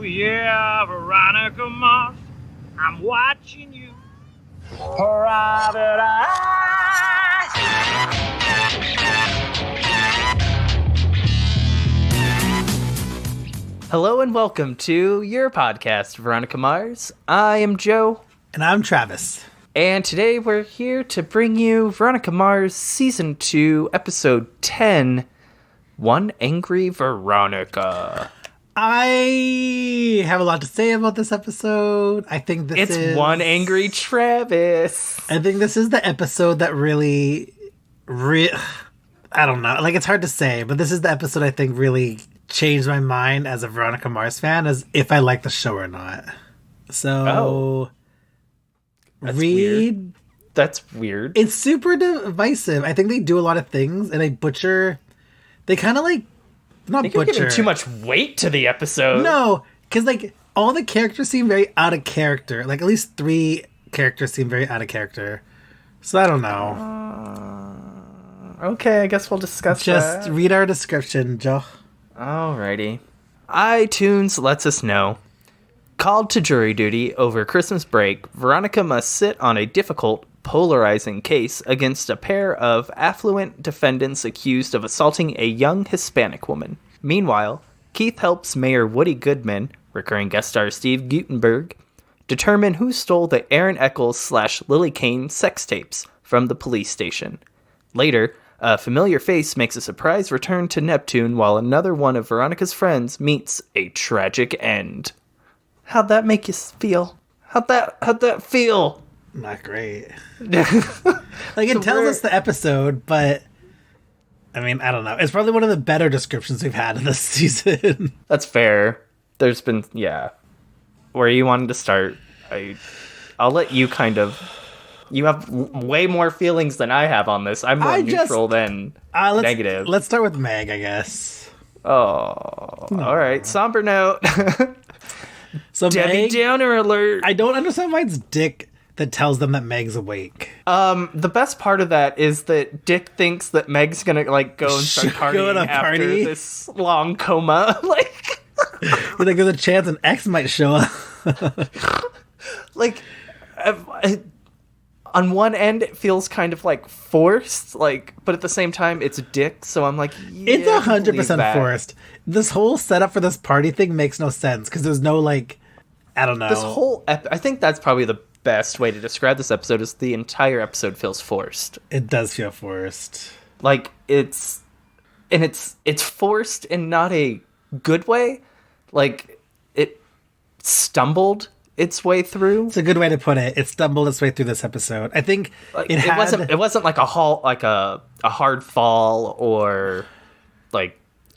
yeah, Veronica Mars, I'm watching you. Private eye. Hello and welcome to your podcast, Veronica Mars. I am Joe. And I'm Travis. And today we're here to bring you Veronica Mars Season 2, Episode 10, One Angry Veronica. I have a lot to say about this episode. I think It's One Angry Travis. I think this is the episode that really, I don't know. Like, it's hard to say, but this is the episode I think really changed my mind as a Veronica Mars fan as if I like the show or not. So, That's weird. That's weird. It's super divisive. I think they do a lot of things and they kind of like, not you're butcher. giving too much weight to the episode. No, because like all the characters seem very out of character. Like at least 3 characters seem very out of character. So I don't know. Okay, I guess we'll discuss Just that. read our description, Joe. Alrighty. iTunes lets us know. Called to jury duty over Christmas break, Veronica must sit on a difficult, polarizing case against a pair of affluent defendants accused of assaulting a young Hispanic woman. Meanwhile, Keith helps Mayor Woody Goodman, recurring guest star Steve Guttenberg, determine who stole the Aaron Eccles / Lily Kane sex tapes from the police station. Later, a familiar face makes a surprise return to Neptune while another one of Veronica's friends meets a tragic end. How'd that make you feel? How'd that feel? Not great. Like it tells us the episode, but I mean, I don't know. It's probably one of the better descriptions we've had in this season. That's fair. There's been, where you wanted to start. I'll let you you have way more feelings than I have on this. I'm more neutral than negative. Let's start with Meg, I guess. Oh, all right. Somber note. So Debbie Meg, Downer alert. I don't understand why it's Dick that tells them that Meg's awake. The best part of that is that Dick thinks that Meg's gonna go and start partying after this long coma. You think there's a chance an ex might show up? On one end, it feels kind of forced, but at the same time, it's Dick. So I'm like, yeah, it's 100% forced. This whole setup for this party thing makes no sense because there's no I don't know. This whole I think that's probably the best way to describe this episode is the entire episode feels forced. It does feel forced. It's forced in not a good way. It stumbled its way through. It's a good way to put it. It stumbled its way through this episode. I think it wasn't like a hard fall or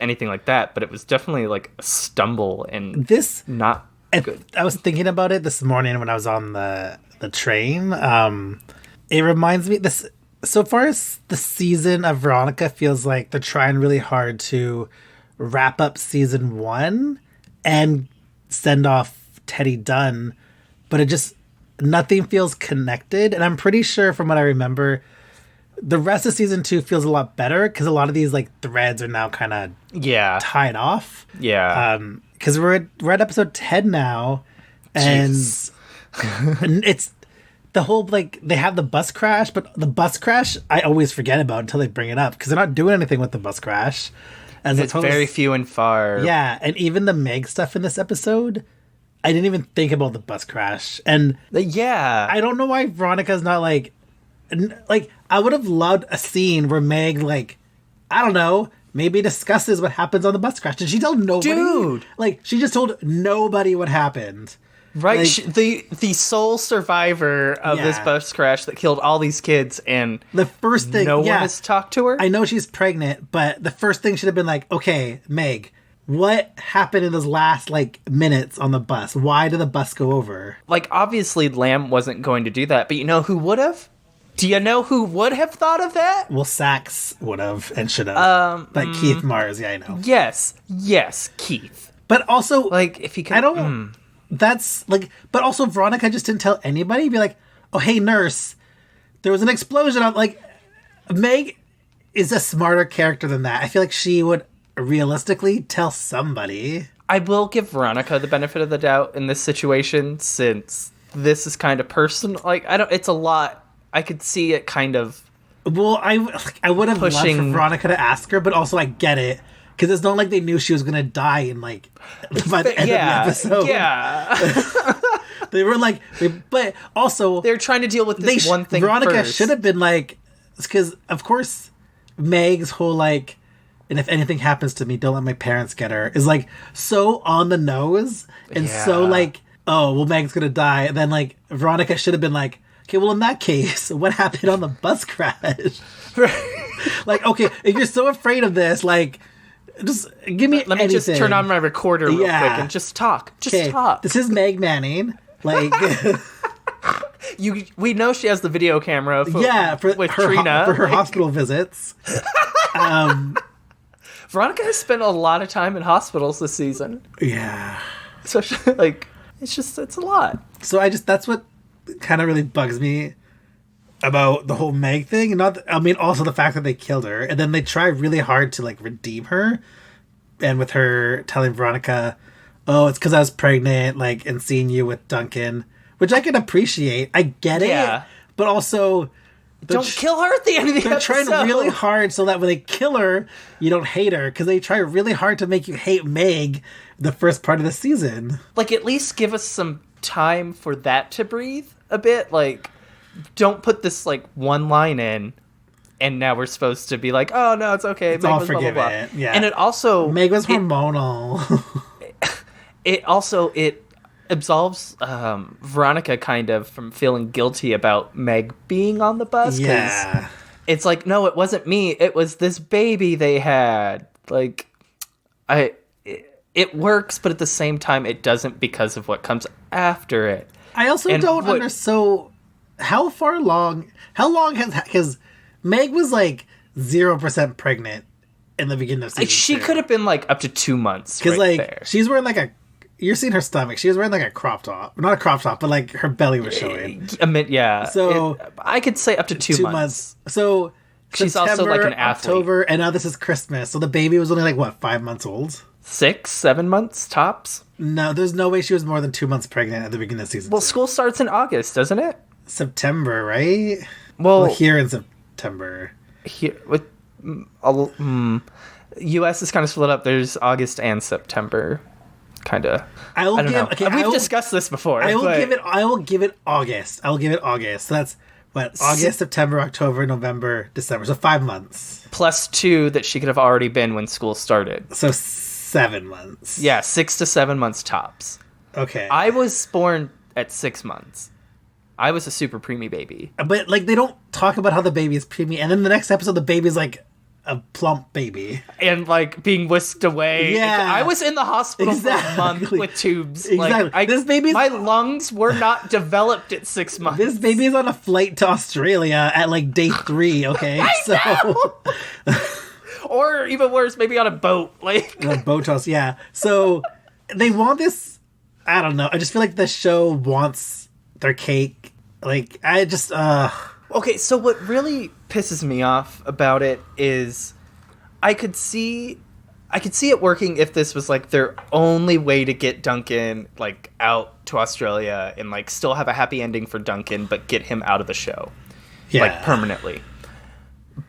anything like that, but it was definitely a stumble and not good. I was thinking about it this morning when I was on the train. It reminds me this so far as the season of Veronica feels like they're trying really hard to wrap up season 1 and send off Teddy Dunn, but nothing feels connected. And I'm pretty sure from what I remember, the rest of season 2 feels a lot better because a lot of these threads are now kind of tied off. Yeah. Because we're at episode 10 now, and it's the whole they have the bus crash, but the bus crash I always forget about until they bring it up because they're not doing anything with the bus crash. It's very few and far. Yeah, and even the Meg stuff in this episode, I didn't even think about the bus crash. And I don't know why Veronica's not I would have loved a scene where Meg I don't know, maybe discusses what happens on the bus crash. Did she tell nobody? Dude! She just told nobody what happened. Right, the sole survivor of this bus crash that killed all these kids, and the first thing, no one has talked to her? I know she's pregnant, but the first thing should have been okay, Meg, what happened in those last minutes on the bus? Why did the bus go over? Obviously Lamb wasn't going to do that, but you know who would have? Do you know who would have thought of that? Well, Sax would have and should have. Keith Mars, I know. Yes, Keith. But also, if he could, I don't. That's but also Veronica just didn't tell anybody. Be oh hey nurse, there was an explosion. Meg is a smarter character than that. I feel like she would realistically tell somebody. I will give Veronica the benefit of the doubt in this situation, since this is kind of personal. Like, it's a lot. I could see it kind of. Well, I would have loved for Veronica to ask her, but also I get it. Because it's not like they knew she was going to die in, like, by the end of the episode. Yeah. They were like, but also... They're trying to deal with this one thing Veronica first. should have been like, because, of course, Meg's whole, like, and if anything happens to me, don't let my parents get her, is, like, so on the nose, and so, like, oh, well, Meg's going to die. And then, like, Veronica should have been like, okay, well, in that case, what happened on the bus crash? Like, okay, if you're so afraid of this, like... Just give me Let me just turn on my recorder real quick and just talk. Just talk. This is Meg Manning. Like, we know she has the video camera. With Trina for her hospital visits. Veronica has spent a lot of time in hospitals this season. Yeah. So it's a lot. So that's what kind of really bugs me about the whole Meg thing. Also the fact that they killed her, and then they try really hard to, like, redeem her, and with her telling Veronica, oh, it's because I was pregnant, like, and seeing you with Duncan, which I can appreciate. I get it, but also don't kill her at the end of the episode. They're trying really hard so that when they kill her, you don't hate her, because they try really hard to make you hate Meg the first part of the season. Like, at least give us some time for that to breathe a bit, like. Don't put this, like, one line in, and now we're supposed to be like, oh, no, it's okay. It's all forgive it. Yeah. And it also... Meg was hormonal. It absolves Veronica kind of from feeling guilty about Meg being on the bus. Yeah. It's like, no, it wasn't me. It was this baby they had. Like, it works, but at the same time, it doesn't because of what comes after it. I also don't understand... How long has Meg was like 0% pregnant in the beginning of season 2. She could have been like up to 2 months. Because she's wearing like you're seeing her stomach. She was wearing like a crop top, not a crop top, but like her belly was showing. Yeah. So I could say up to 2 months. So she's September, also like an athlete. October, and now this is Christmas. So the baby was only like what, 5 months old? 6, 7 months tops. No, there's no way she was more than 2 months pregnant at the beginning of season 2. Well, school starts in August, doesn't it? September, right? Well, here in September. Here with U.S. is kind of split up. There's August and September, kind of. I don't know. Okay, we've discussed this before. I will give it August. So that's what, August, September, October, November, December. So 5 months. Plus 2 that she could have already been when school started. So 7 months. Yeah, 6 to 7 months tops. Okay. I was born at 6 months. I was a super preemie baby. But, like, they don't talk about how the baby is preemie. And then the next episode, the baby's, like, a plump baby. And, like, being whisked away. Yeah. I was in the hospital for a month with tubes. Exactly. Like, my lungs were not developed at 6 months. This baby is on a flight to Australia at, like, day 3, okay? Or, even worse, maybe on a boat. Like, a boat house, yeah. So, they want this... I don't know. I just feel like the show wants... their cake. Like, I just Okay, so what really pisses me off about it is I could see it working if this was like their only way to get Duncan like out to Australia and like still have a happy ending for Duncan but get him out of the show. Yeah. Like permanently.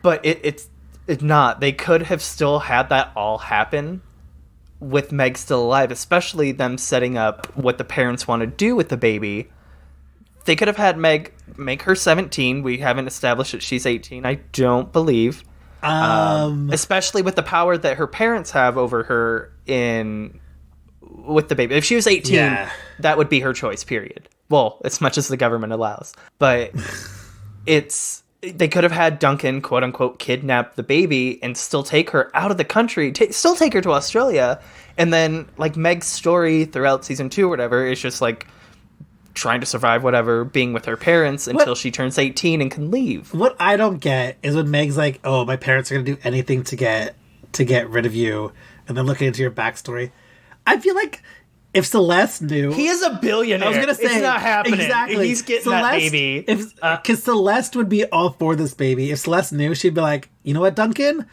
But it's not. They could have still had that all happen with Meg still alive, especially them setting up what the parents want to do with the baby. They could have had Meg make her 17. We haven't established that she's 18, I don't believe. Especially with the power that her parents have over her with the baby. If she was 18, that would be her choice, period. Well, as much as the government allows. But they could have had Duncan, quote unquote, kidnap the baby and still take her out of the country, still take her to Australia. And then, like, Meg's story throughout season 2 or whatever is just, like, trying to survive whatever, being with her parents until she turns 18 and can leave. What I don't get is when Meg's like, oh, my parents are going to do anything to get rid of you, and then looking into your backstory. I feel like if Celeste knew... He is a billionaire. I was going to say... It's not happening. Exactly. He's getting that baby. Because Celeste would be all for this baby. If Celeste knew, she'd be like, you know what, Duncan?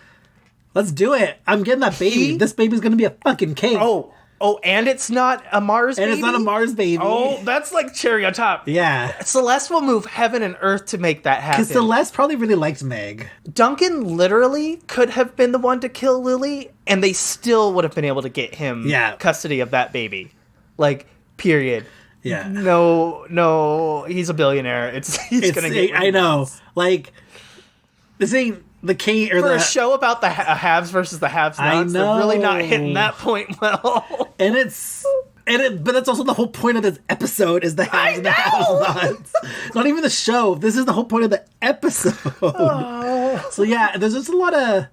Let's do it. I'm getting that baby. This baby's going to be a fucking cake. Oh, Oh, and it's not a Mars baby? And it's not a Mars baby. Oh, that's like cherry on top. Yeah. Celeste will move heaven and earth to make that happen. Because Celeste probably really liked Meg. Duncan literally could have been the one to kill Lily, and they still would have been able to get him custody of that baby. Like, period. Yeah. No, he's a billionaire. He's gonna get I know. Like, this ain't the K or for a show about the haves versus the have-nots. They're really not hitting that point well. But that's also the whole point of this episode is the haves and the have-nots. Not even the show. This is the whole point of the episode. Oh. So yeah, there's just a lot of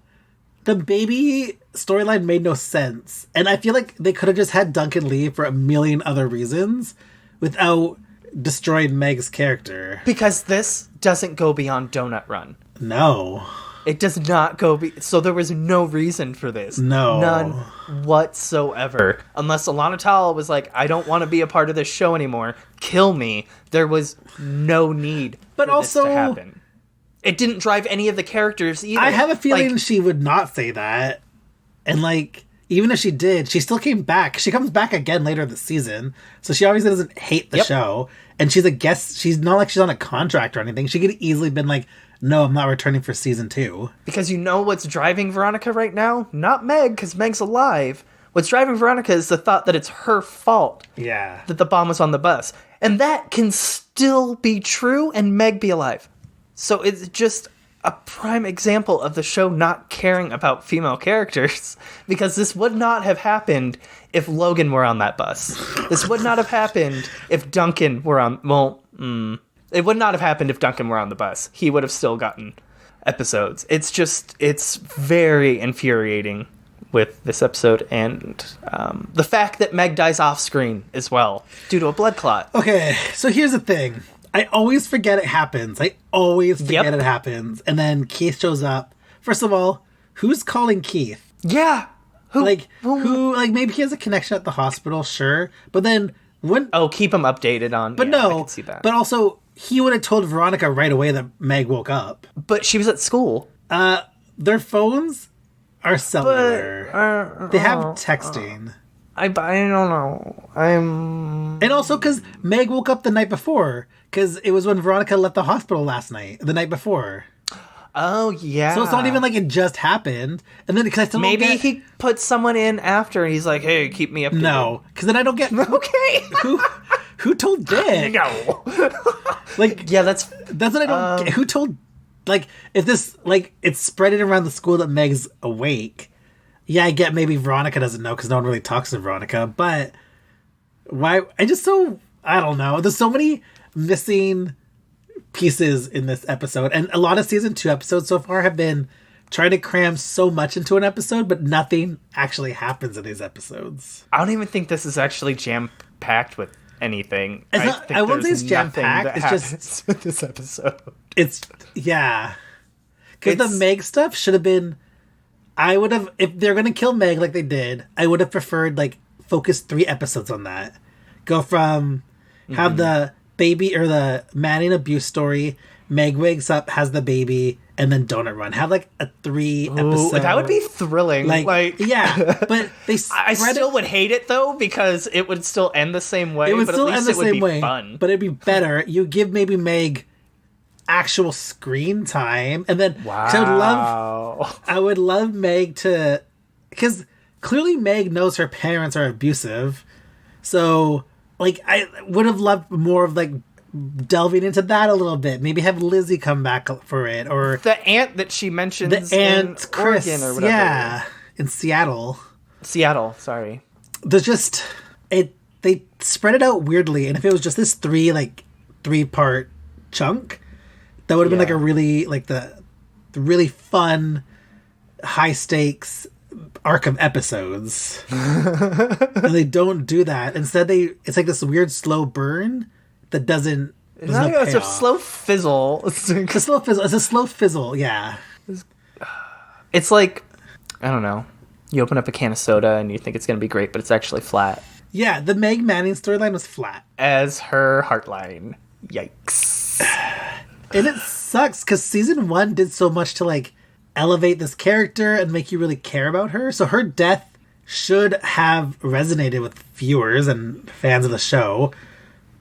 the baby storyline made no sense, and I feel like they could have just had Duncan leave for a million other reasons without destroying Meg's character. Because this doesn't go beyond Donut Run. No. It does not go... So there was no reason for this. No. None whatsoever. Unless Alana Tal was like, I don't want to be a part of this show anymore. Kill me. There was no need for this to happen. It didn't drive any of the characters either. I have a feeling she would not say that. And like, even if she did, she still came back. She comes back again later this season. So she obviously doesn't hate the show. And she's a guest. She's not like she's on a contract or anything. She could easily been like, no, I'm not returning for season 2. Because you know what's driving Veronica right now? Not Meg, because Meg's alive. What's driving Veronica is the thought that it's her fault. Yeah. That the bomb was on the bus. And that can still be true and Meg be alive. So it's just a prime example of the show not caring about female characters. Because this would not have happened if Logan were on that bus. This would not have happened if Duncan were on... It would not have happened if Duncan were on the bus. He would have still gotten episodes. It's very infuriating with this episode. And the fact that Meg dies off screen as well, due to a blood clot. Okay, so here's the thing. I always forget it happens. It happens. And then Keith shows up. First of all, who's calling Keith? Yeah. Who, maybe he has a connection at the hospital, sure. But then keep him updated on... But I can see that. But also... He would have told Veronica right away that Meg woke up. But she was at school. Their phones are cellular. They have texting. I don't know. And also because Meg woke up the night before. Because it was when Veronica left the hospital the night before. Oh, yeah. So it's not even like it just happened. And then because I still Maybe he put someone in after and he's like, hey, keep me updated. No, because then I don't get... Okay. Who told Dick? No. Like, yeah, that's what I don't get. Who told, like, if this, like, it's spreading around the school that Meg's awake. Yeah, I get maybe Veronica doesn't know because no one really talks to Veronica, but why? I don't know. There's so many missing pieces in this episode, and a lot of season 2 episodes so far have been trying to cram so much into an episode, but nothing actually happens in these episodes. I don't even think this is actually jam-packed with anything. I won't say it's jam-packed. It's just with this episode. Because the Meg stuff should have been... I would have... If they're going to kill Meg like they did, I would have preferred, like, focus 3 episodes on that. Go from... Have the baby or the Manning abuse story, Meg wakes up, has the baby, and then Donut Run. Have, like, a 3 episode... That would be thrilling. Yeah, but they I still would hate it, though, because it would still end the same way. It would still end the same way. Fun. But it'd be better. You give maybe Meg actual screen time, and then... Wow. I would love Meg to... Because clearly Meg knows her parents are abusive, so... Like, I would have loved more of, like, delving into that a little bit. Maybe have Lizzie come back for it, or... The aunt that she mentions in Chris, Oregon or whatever. Yeah, in Seattle. Seattle, sorry. There's just... They spread it out weirdly, and if it was just this 3-part chunk, that would have been, like, a really, like, the really fun, high-stakes... arc of episodes. And they don't do that. Instead it's like this weird slow burn that doesn't... It's a slow fizzle. It's a slow fizzle, yeah. It's like, I don't know, you open up a can of soda and you think it's going to be great, but it's actually flat. Yeah, the Meg Manning storyline was flat. As her heartline. Yikes. And it sucks because season 1 did so much to, like, elevate this character and make you really care about her. So her death should have resonated with viewers and fans of the show,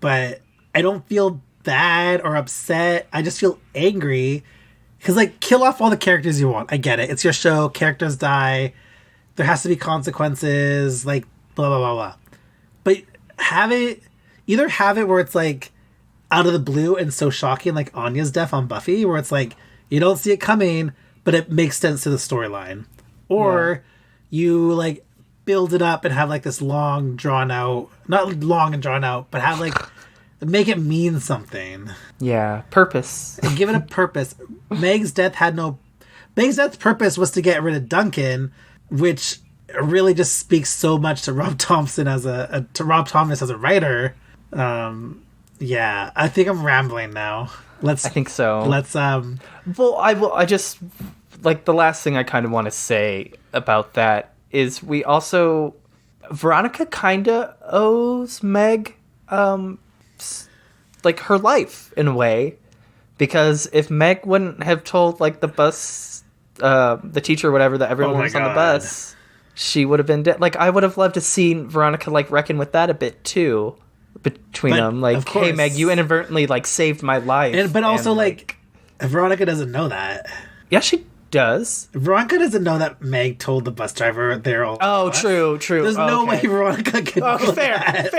but I don't feel bad or upset. I just feel angry because, like, kill off all the characters you want. I get it. It's your show. Characters die. There has to be consequences. Like, blah, blah, blah, blah. But either have it where it's, like, out of the blue and so shocking, like Anya's death on Buffy, where it's, like, you don't see it coming, but it makes sense to the storyline. Or you, like, build it up and have, like, this long, drawn out... Not long and drawn out, but have, like... make it mean something. Yeah, purpose. And give it a purpose. Meg's death's purpose was to get rid of Duncan, which really just speaks so much to Rob Thomas as a writer. Yeah, I think I'm rambling now. I think so. Let's Well, I just like the last thing I kind of want to say about that is we also Veronica kind of owes Meg like her life in a way, because if Meg wouldn't have told like the bus the teacher or whatever that everyone was on the bus, she would have been dead. Like, I would have loved to see Veronica like reckon with that a bit too between them, like, hey Meg, you inadvertently like saved my life. But also like Veronica doesn't know that. Yeah, she does. Veronica doesn't know that Meg told the bus driver they're all... Oh, true. There's no way Veronica can know that.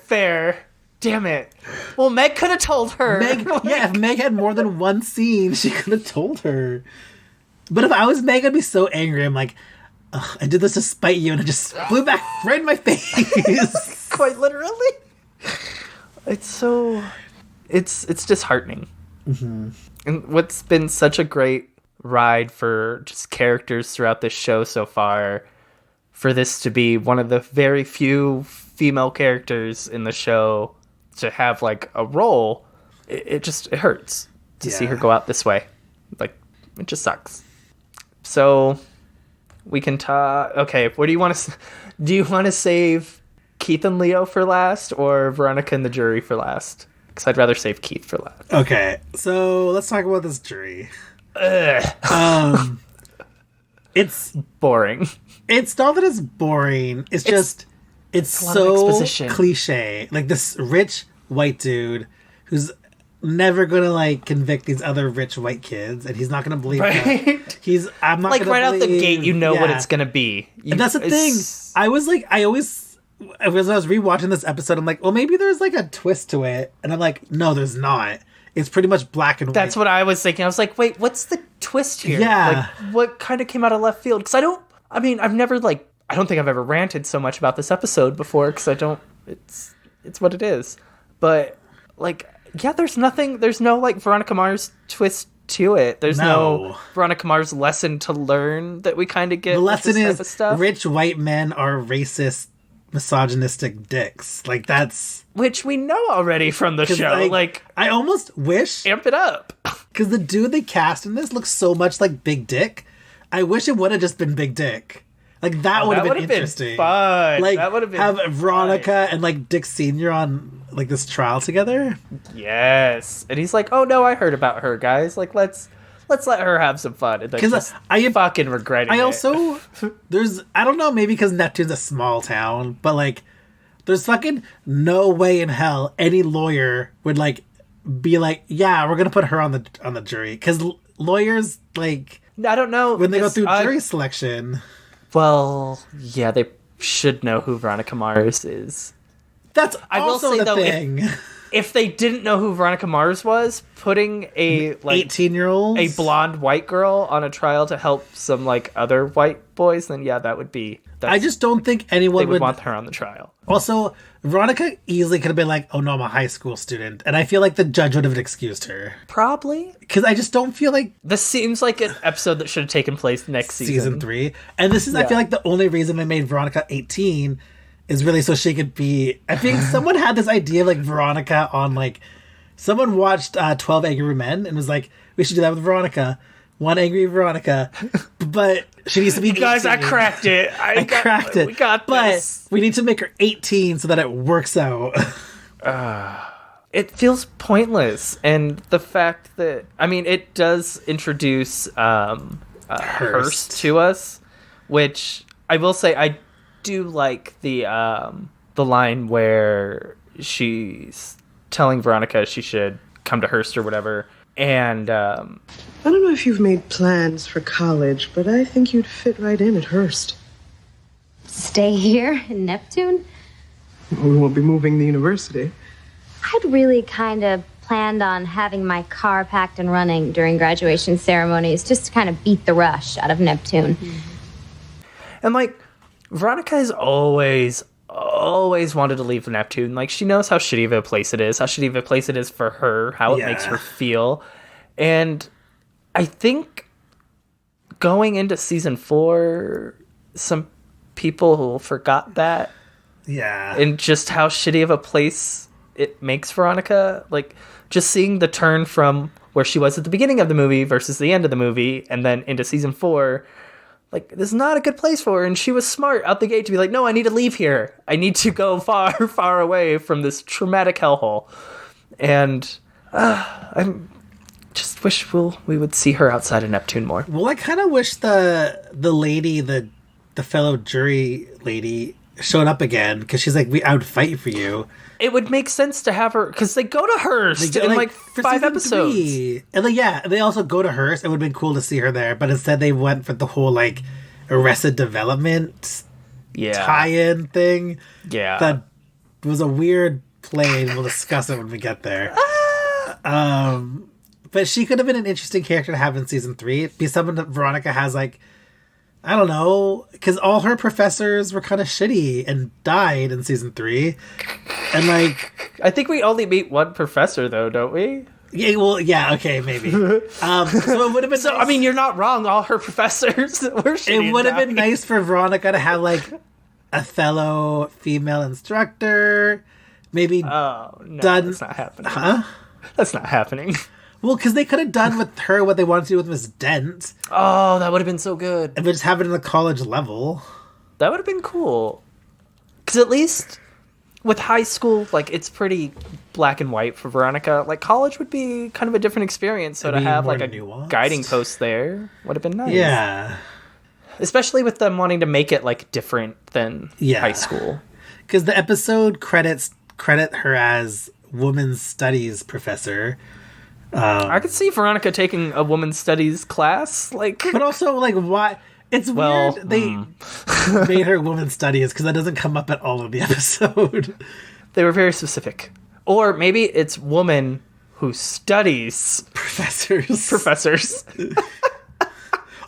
Fair. Damn it. Well, Meg could have told her. If Meg had more than one scene, she could have told her. But if I was Meg, I'd be so angry. I'm like, I did this to spite you, and it just blew back right in my face. Quite literally. It's so... It's disheartening. Mm-hmm. And what's been such a great ride for just characters throughout this show so far, for this to be one of the very few female characters in the show to have like a role, it hurts to see her go out this way. Like, it just sucks. So we can talk. Okay, what do you want to? Do you want to save Keith and Leo for last, or Veronica and the jury for last? Because I'd rather save Keith for last. Okay, so let's talk about this jury. It's boring. It's not that it's boring. It's so cliche. Like, this rich white dude who's never gonna like convict these other rich white kids, and he's not gonna believe that. I'm not like gonna right believe, out the gate. You know what it's gonna be. And that's the thing. As I was rewatching this episode, I'm like, well, maybe there's like a twist to it, and I'm like, no, there's not. It's pretty much black and white. That's what I was thinking. I was like, wait, what's the twist here? Yeah. Like, what kind of came out of left field? Because I don't think I've ever ranted so much about this episode before, because it's what it is. But, like, yeah, there's no, like, Veronica Mars twist to it. There's no Veronica Mars lesson to learn that we kind of get. The lesson is stuff. Rich white men are racist, misogynistic dicks. Like, that's... Which we know already from the show. Like, I almost wish... Amp it up. Because the dude they cast in this looks so much like Big Dick. I wish it would have just been Big Dick. Like, that would have been interesting. Fun. Like, that would have been have Veronica and, like, Dick Sr. on, like, this trial together. Yes. And he's like, oh, no, I heard about her, guys. Like, let's let her have some fun. Because I fucking regretting it. I also... I don't know, maybe because Neptune's a small town, but, like, there's fucking no way in hell any lawyer would, like, be like, yeah, we're gonna put her on the jury. Because lawyers, like... I don't know. When they go through jury selection... Well, yeah, they should know who Veronica Mars is. That's also the thing. If they didn't know who Veronica Mars was, putting a 18-year-old, a blonde white girl on a trial to help some like other white boys, then yeah, that would be. I just don't think anyone would want her on the trial. Also, Veronica easily could have been like, "Oh no, I'm a high school student," and I feel like the judge would have excused her. Probably, because I just don't feel like this seems like an episode that should have taken place next season 3, and this is I feel like the only reason they made Veronica 18 is really so she could be. I think someone had this idea of like Veronica on like. Someone watched 12 Angry Men and was like, we should do that with Veronica. One Angry Veronica. But she needs to be 18. Guys, I cracked it. I cracked it. We got this. But we need to make her 18 so that it works out. It feels pointless. And the fact that... I mean, it does introduce Hearst to us, which I will say I do like the line where she's telling Veronica she should come to Hearst or whatever. And I don't know if you've made plans for college, but I think you'd fit right in at Hearst. Stay here in Neptune? We won't be moving the university. I'd really kind of planned on having my car packed and running during graduation ceremonies just to kind of beat the rush out of Neptune. And, like, Veronica has always wanted to leave Neptune. Like, she knows how shitty of a place it is, for her, how it makes her feel. And I think going into season 4, some people forgot that. Yeah. And just how shitty of a place it makes Veronica. Like, just seeing the turn from where she was at the beginning of the movie versus the end of the movie, and then into season 4, like, this is not a good place for her. And she was smart out the gate to be like, no, I need to leave here. I need to go far, far away from this traumatic hellhole. And I just wish we would see her outside of Neptune more. Well, I kind of wish the lady, the fellow jury lady, showed up again, because she's like, I would fight for you. It would make sense to have her, because they go to Hearst in like 5 episodes. 3. And like, they also go to Hearst. It would have been cool to see her there, but instead they went for the whole like Arrested Development tie-in thing. Yeah. That was a weird play, and we'll discuss it when we get there. But she could have been an interesting character to have in season 3. Be someone that Veronica has, like, I don't know, because all her professors were kind of shitty and died in season 3. And, like, I think we only meet one professor, though, don't we? Yeah, well, yeah, okay, maybe. So it would have been so, nice. I mean, you're not wrong. All her professors were shitty. It would have been nice for Veronica to have, like, a fellow female instructor. Maybe that's not happening. Huh? That's not happening. Well, because they could have done with her what they wanted to do with Miss Dent. Oh, that would have been so good. And just have it in the college level. That would have been cool. Because at least with high school, like, it's pretty black and white for Veronica. Like, college would be kind of a different experience. So to have, like, a nuanced guiding post there would have been nice. Yeah. Especially with them wanting to make it, like, different than high school. Because the episode credit her as women's studies professor. I could see Veronica taking a women's studies class, like, but also, like, why? It's weird they made her women's studies, because that doesn't come up at all in the episode. They were very specific. Or maybe it's woman who studies professors.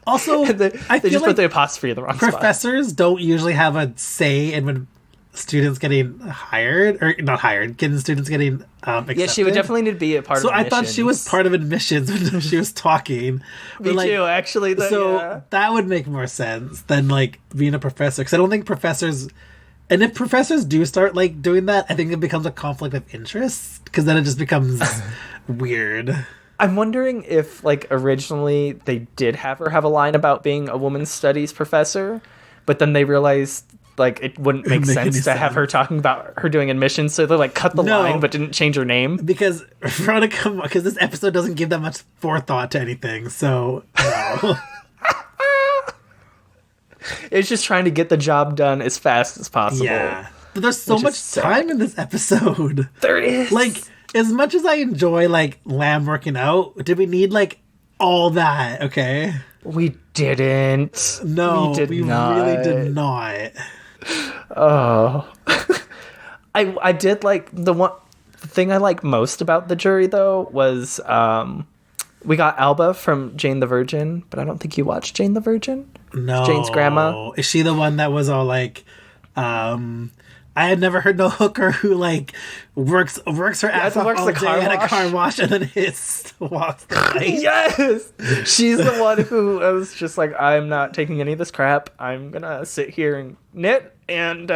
Also, they I feel just like put the apostrophe in the wrong spot. Professors don't usually have a say in when students getting hired, or not hired, students getting accepted. Yeah, she would definitely need to be a part of admissions. So I thought she was part of admissions when she was talking. Me too, actually. That would make more sense than, like, being a professor. Because I don't think professors... And if professors do start, like, doing that, I think it becomes a conflict of interest. Because then it just becomes weird. I'm wondering if, like, originally they did have her have a line about being a women's studies professor, but then they realized, like, it wouldn't make sense to have her talking about her doing admissions, so they, like, cut the line but didn't change her name. Because this episode doesn't give that much forethought to anything, so no. It's just trying to get the job done as fast as possible. Yeah. But there's so much time in this episode. There is. Like, as much as I enjoy, like, Lamb working out, did we need, like, all that, okay? We didn't. No, we really did not. Oh. I did like the thing I like most about the jury, though, was we got Alba from Jane the Virgin, but I don't think you watched Jane the Virgin. No. Jane's grandma. Is she the one that was all like, I had never heard no hooker who, like, works her ass off all day at a car wash and then walks the night. Yes! She's the one who was just like, I'm not taking any of this crap. I'm gonna sit here and knit and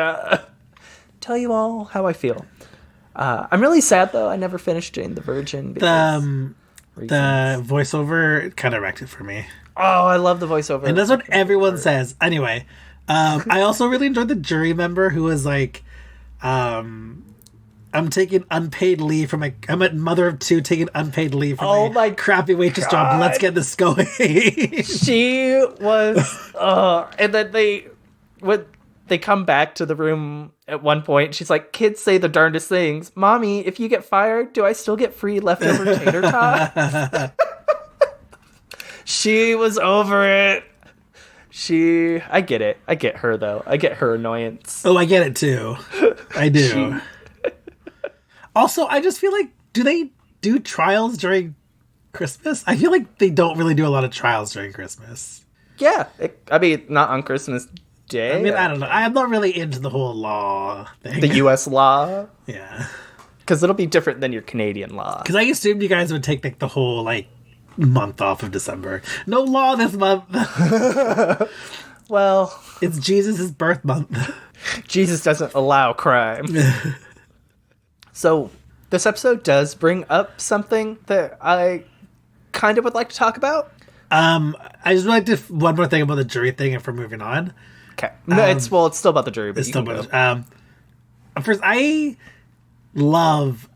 tell you all how I feel. I'm really sad, though. I never finished Jane the Virgin. The voiceover kind of wrecked it for me. Oh, I love the voiceover. And that's what everyone says. Anyway, I also really enjoyed the jury member who was like, I'm taking unpaid leave from I'm a mother of 2 taking unpaid leave from my crappy waitress job. Let's get this going. She was, and then when they come back to the room at one point, she's like, kids say the darndest things. Mommy, if you get fired, do I still get free leftover tater tots? She was over it. I get it. I get her, though. I get her annoyance. Oh, I get it, too. I do. Also, I just feel like, do they do trials during Christmas? I feel like they don't really do a lot of trials during Christmas. Yeah. Not on Christmas Day. I mean, I don't know. I'm not really into the whole law thing. The U.S. law? Yeah. Because it'll be different than your Canadian law. Because I assumed you guys would take like the whole month off of December. No law this month. Well, it's Jesus' birth month. Jesus doesn't allow crime. So this episode does bring up something that I kind of would like to talk about. I just like to one more thing about the jury thing if we're moving on. Okay. No, it's still about the jury, but it's still about first, I love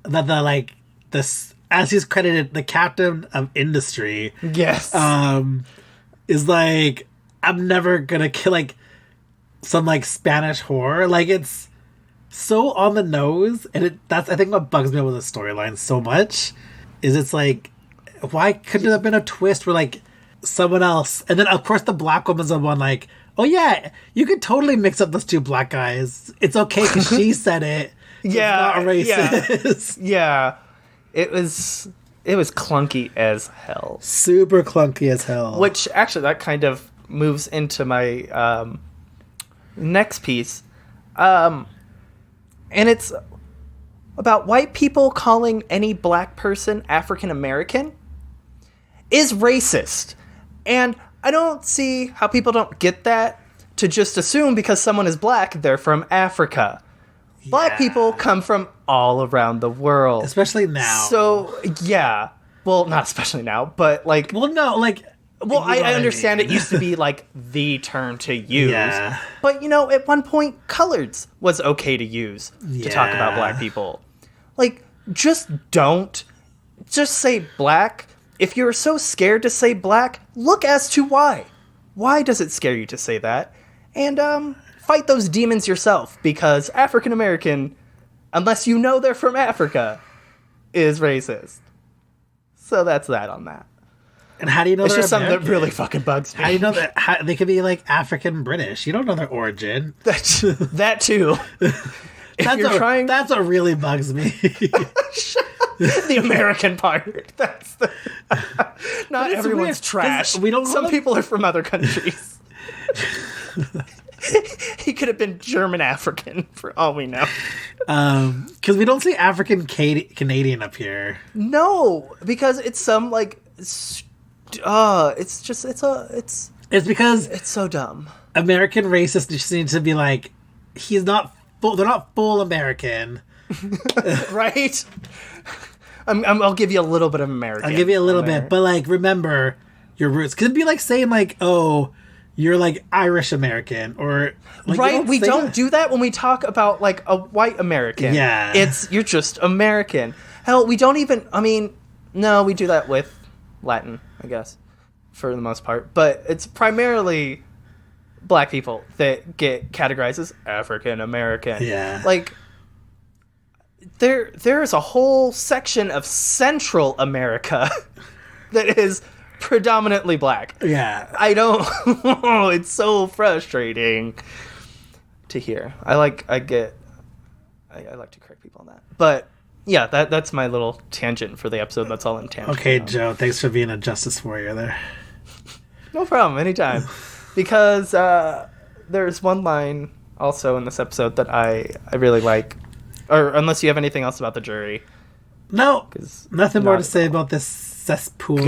that this, as he's credited, the captain of industry. Yes. Is like, I'm never gonna kill some Spanish whore. It's so on the nose, and that's I think what bugs me with the storyline so much is it's why couldn't it have been a twist where someone else, and then of course the black woman's the one oh yeah, you could totally mix up those two black guys. It's okay because she said it. Yeah, it's not racist. Yeah. It was clunky as hell. Super clunky as hell. Which actually that kind of moves into my next piece. And it's about white people calling any black person African American is racist. And I don't see how people don't get that to just assume because someone is black, they're from Africa. Yeah. Black people come from all around the world. Especially now. So, yeah. Well, not especially now, but Well, no, Well, I understand it used to be the term to use. Yeah. But, at one point, coloreds was okay to use to talk about black people. Just don't. Just say black. If you're so scared to say black, look as to why. Why does it scare you to say that? And fight those demons yourself, because African American, unless you know they're from Africa, is racist. So that's that on that. And how do you know it's they're just American? Something that really fucking bugs me. How do you know that they could be African British? You don't know their origin. That too. That's what really bugs me. The American part. That's not everyone's weird, trash. Some people are from other countries. He could have been German African for all we know. Because we don't see African Canadian up here. No, because it's some it's because it's so dumb. American racists just need to be he's not full. They're not full American, right? I'll give you a little bit of American. I'll give you a little bit, but remember your roots. Could it be saying oh, you're Irish American or right? We don't do that when we talk about a white American. Yeah, you're just American. Hell, we don't even. No, we do that with Latin, I guess, for the most part. But it's primarily black people that get categorized as African American. Yeah, There's a whole section of Central America that is predominantly black. Yeah. I don't... it's so frustrating to hear. I like to correct people on that. But, yeah, that's my little tangent for the episode. That's all in tangent. Okay, Joe, thanks for being a justice warrior there. No problem, anytime. Because there's one line also in this episode that I really like. Or unless you have anything else about the jury. No, nothing more to say about this cesspool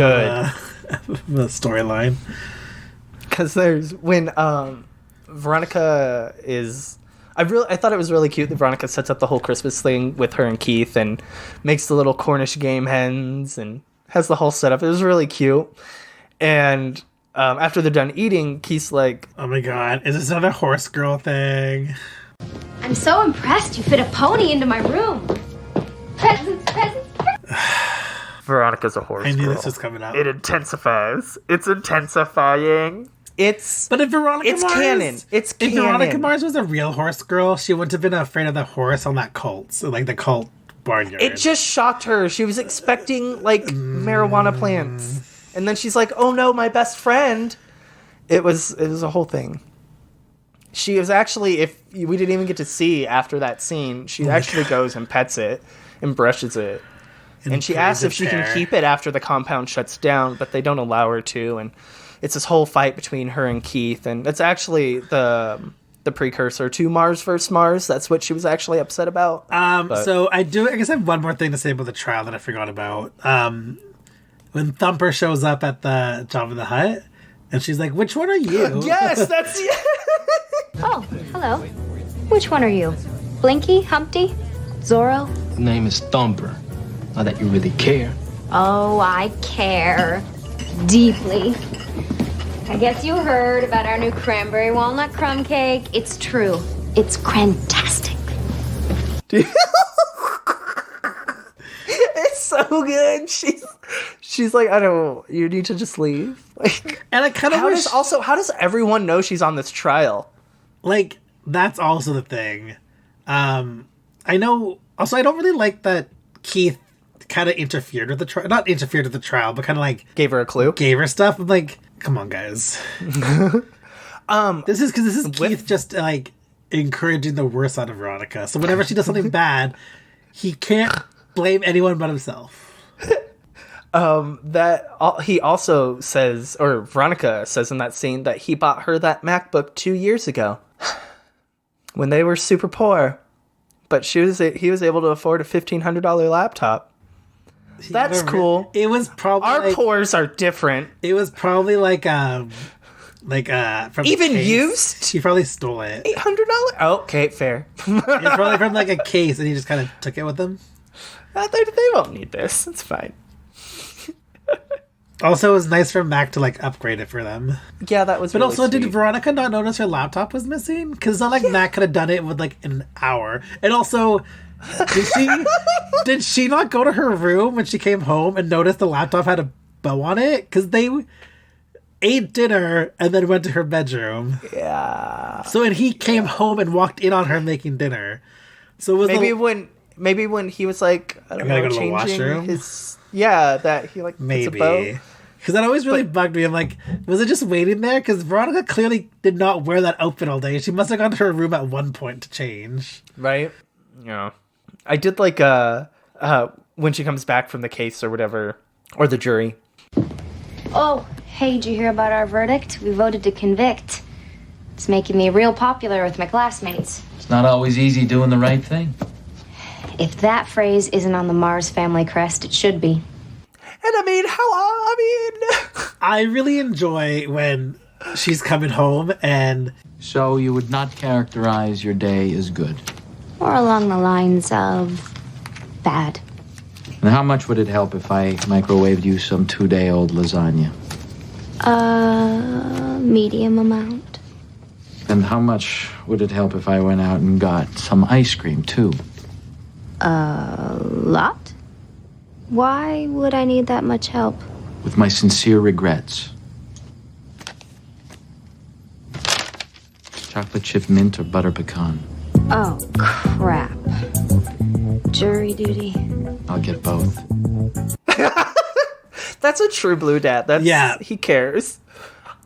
storyline. Because there's when Veronica is... I thought it was really cute that Veronica sets up the whole Christmas thing with her and Keith and makes the little Cornish game hens and has the whole setup. It was really cute. And after they're done eating, Keith's like... Oh my god, is this another horse girl thing? I'm so impressed you fit a pony into my room. Presents. Veronica's a horse I knew girl. this was coming out. It intensifies. It's intensifying. But if Veronica it's Mars, canon. It's if canon. Veronica Mars was a real horse girl, she wouldn't have been afraid of the horse on that cult, so like the cult barnyard. It just shocked her. She was expecting like marijuana plants, and then she's like, "Oh no, my best friend." It was a whole thing. She was actually, if we didn't even get to see after that scene, she actually goes and pets it and brushes it. And she asks if she can keep it after the compound shuts down, but they don't allow her to. And it's this whole fight between her and Keith. And it's actually the precursor to Mars vs. Mars. That's what she was actually upset about. So I guess I have one more thing to say about the trial that I forgot about. When Thumper shows up at the Jabba the Hutt, and she's like, "Which one are you?" Yes, that's... Oh, hello. Which one are you? Blinky? Humpty? Zorro? The name is Thumper. Not that you really care. Oh, I care. Deeply. I guess you heard about our new cranberry walnut crumb cake. It's true. It's crantastic. It's so good. She's like, I don't. You need to just leave. Like, And I kind of wish... how does everyone know she's on this trial? Like, that's also the thing. I know... Also, I don't really like that Keith kind of interfered with the trial. Not interfered with the trial, but kind of like... Gave her a clue? Gave her stuff. I'm like, come on, guys. This is Keith just, like, encouraging the worst out of Veronica. So whenever she does something bad, he can't blame anyone but himself. He also says, or Veronica says in that scene, that he bought her that MacBook 2 years ago when they were super poor, but he was able to afford a $1,500 laptop. That's cool. It was probably our poors are different. It was probably from even case. Used. He probably stole it. $800. Oh, okay, fair. It's probably from like a case, and he just kind of took it with him. They won't need this. It's fine. Also, it was nice for Mac to like upgrade it for them. Yeah, that was. But really also, sweet. did Veronica not notice her laptop was missing? Because it's not like Mac could have done it with like an hour. And also, did she not go to her room when she came home and notice the laptop had a bow on it? Because they ate dinner and then went to her bedroom. Yeah. So and he came home and walked in on her making dinner. So it was maybe when he was like, I don't know, go to the changing washroom? his that he like puts a bow. Maybe. Because that always really bugged me. I'm like, was it just waiting there? Because Veronica clearly did not wear that outfit all day. She must have gone to her room at one point to change. Right? Yeah. I did like when she comes back from the case or whatever, or the jury. Oh, hey, did you hear about our verdict? We voted to convict. It's making me real popular with my classmates. It's not always easy doing the right thing. If that phrase isn't on the Mars family crest, it should be. And I really enjoy when she's coming home and... So you would not characterize your day as good? Or along the lines of bad. And how much would it help if I microwaved you some 2-day-old lasagna? Medium amount. And how much would it help if I went out and got some ice cream, too? A lot? Why would I need that much help? With my sincere regrets. Chocolate chip mint or butter pecan? Oh, crap. Jury duty. I'll get both. That's a true blue dad. Yeah. He cares.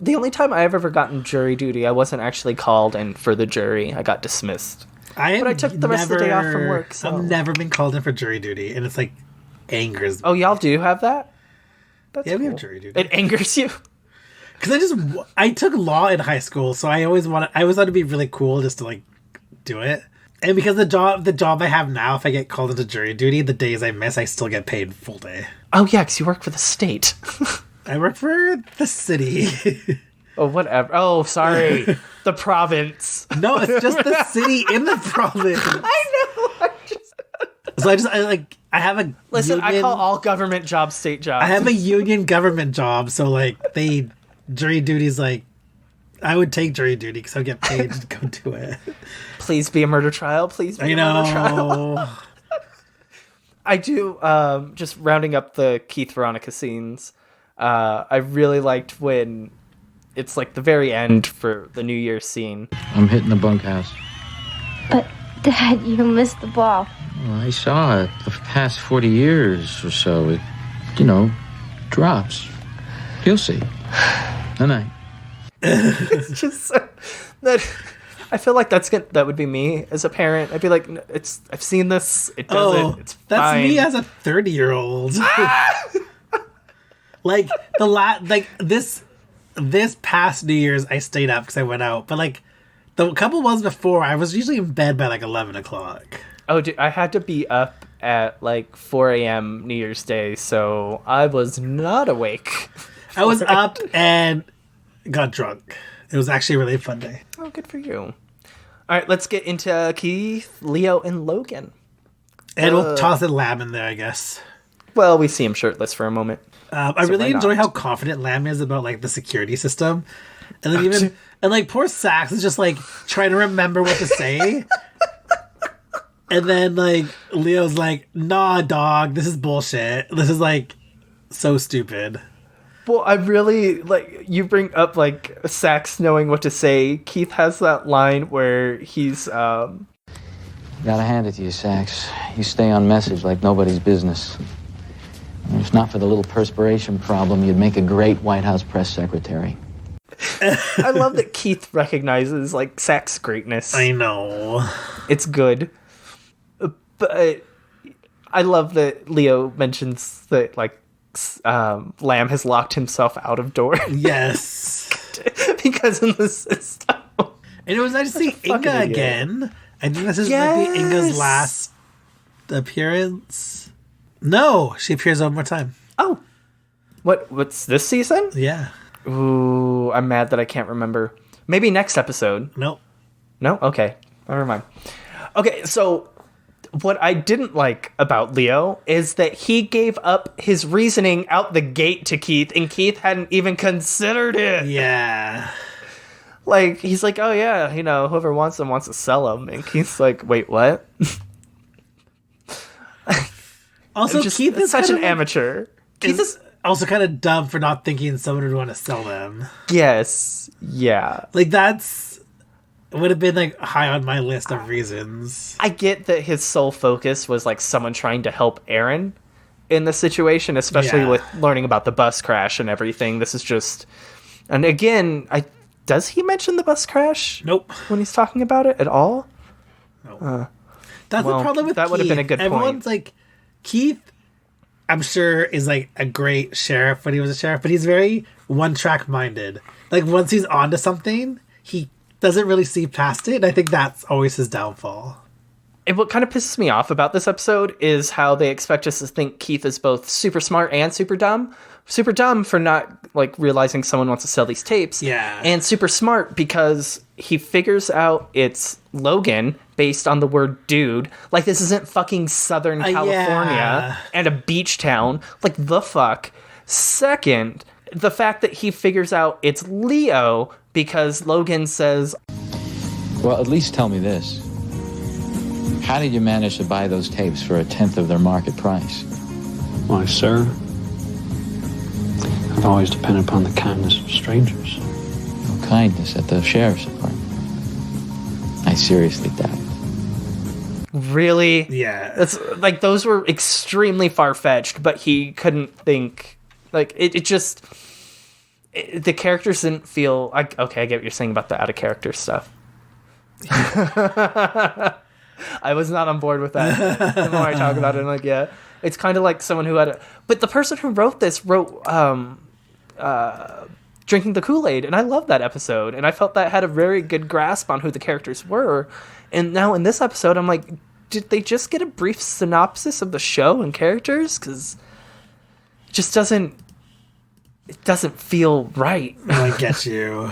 The only time I've ever gotten jury duty, I wasn't actually called in for the jury. I got dismissed. But I took the rest of the day off from work. So. I've never been called in for jury duty, and it's like angers me. Oh, y'all do have that? That's yeah, we cool. have jury duty. It angers you? Because I took law in high school, so I always wanted to be really cool just to like do it. And because the job I have now, if I get called into jury duty, the days I miss, I still get paid full day. Oh yeah, because you work for the state. I work for the city. Oh, whatever. Oh, sorry. The province. No, it's just the city in the province. I know. So I have a Listen, union, I call all government jobs state jobs. I have a union government job, so like jury duty's like, I would take jury duty because I'd get paid to go do it. Please be a murder trial. Please be a murder trial. I do, just rounding up the Keith Veronica scenes, I really liked when it's like the very end for the New Year's scene. I'm hitting the bunkhouse. But, Dad, you missed the ball. Well, I saw it the past 40 years or so. It, drops. You'll see. Good night. It's just that I feel like that would be me as a parent. I'd be like, I've seen this. It doesn't. It's that's fine. me as a 30-year-old. Like this past New Year's, I stayed up because I went out. But like the couple ones before, I was usually in bed by like 11 o'clock. Oh, dude, I had to be up at like 4 a.m. New Year's Day, so I was not awake. I was up and got drunk. It was actually a really fun day. Oh, good for you. All right, let's get into Keith, Leo, and Logan. And we'll toss a Lamb in there, I guess. Well, we see him shirtless for a moment. I really enjoy how confident Lamb is about like the security system, and then like poor Sax is just like trying to remember what to say, and then like Leo's like, "Nah, dog, this is bullshit. This is like so stupid." Well, I really like you bring up like Sax knowing what to say. Keith has that line where he's Gotta hand it to you, Sax. You stay on message like nobody's business. If not for the little perspiration problem, you'd make a great White House press secretary. I love that Keith recognizes like Sax's greatness. I know. It's good. But I love that Leo mentions that like Lamb has locked himself out of doors. Yes. Because in the system. And it was nice to see Inga again. I think this is maybe Inga's last appearance. No, she appears one more time. Oh. What's this season? Yeah. Ooh, I'm mad that I can't remember. Maybe next episode. Nope. No? Okay. Never mind. Okay, so what I didn't like about Leo is that he gave up his reasoning out the gate to Keith, and Keith hadn't even considered it. Yeah. Like, he's like, oh yeah, whoever wants them wants to sell them. And Keith's like, wait, what? Also, Keith is such kind an amateur. Keith is also kind of dumb for not thinking someone would want to sell them. Yes. Yeah. Like, would have been like high on my list of reasons. I get that his sole focus was like someone trying to help Aaron in the situation, especially with learning about the bus crash and everything. This is just, and again, does he mention the bus crash? Nope. When he's talking about it at all? No. That's the problem with that Keith. Would have been a good point. Everyone's like, Keith, I'm sure, is like a great sheriff when he was a sheriff, but he's very one-track minded. Like, once he's onto something, he doesn't really see past it, and I think that's always his downfall. And what kind of pisses me off about this episode is how they expect us to think Keith is both super smart and super dumb. Super dumb for not like realizing someone wants to sell these tapes. Yeah. And super smart because he figures out it's Logan based on the word dude. Like, this isn't fucking Southern California and a beach town. Like, the fuck. Second, the fact that he figures out it's Leo because Logan says, Well, at least tell me this. How did you manage to buy those tapes for 1/10 of their market price? Why, sir, I've always depended upon the kindness of strangers. No kindness at the sheriff's department. I seriously doubt it. really? Yeah. That's like, those were extremely far-fetched, but he couldn't think, like, it just, the characters didn't feel, okay, I get what you're saying about the out-of-character stuff. I was not on board with that. The more I talk about it, I'm like, yeah. It's kind of like someone who but the person who wrote this wrote Drinking the Kool-Aid, and I love that episode, and I felt that had a very good grasp on who the characters were. And now in this episode, I'm like, did they just get a brief synopsis of the show and characters? Because it just doesn't feel right. I get you.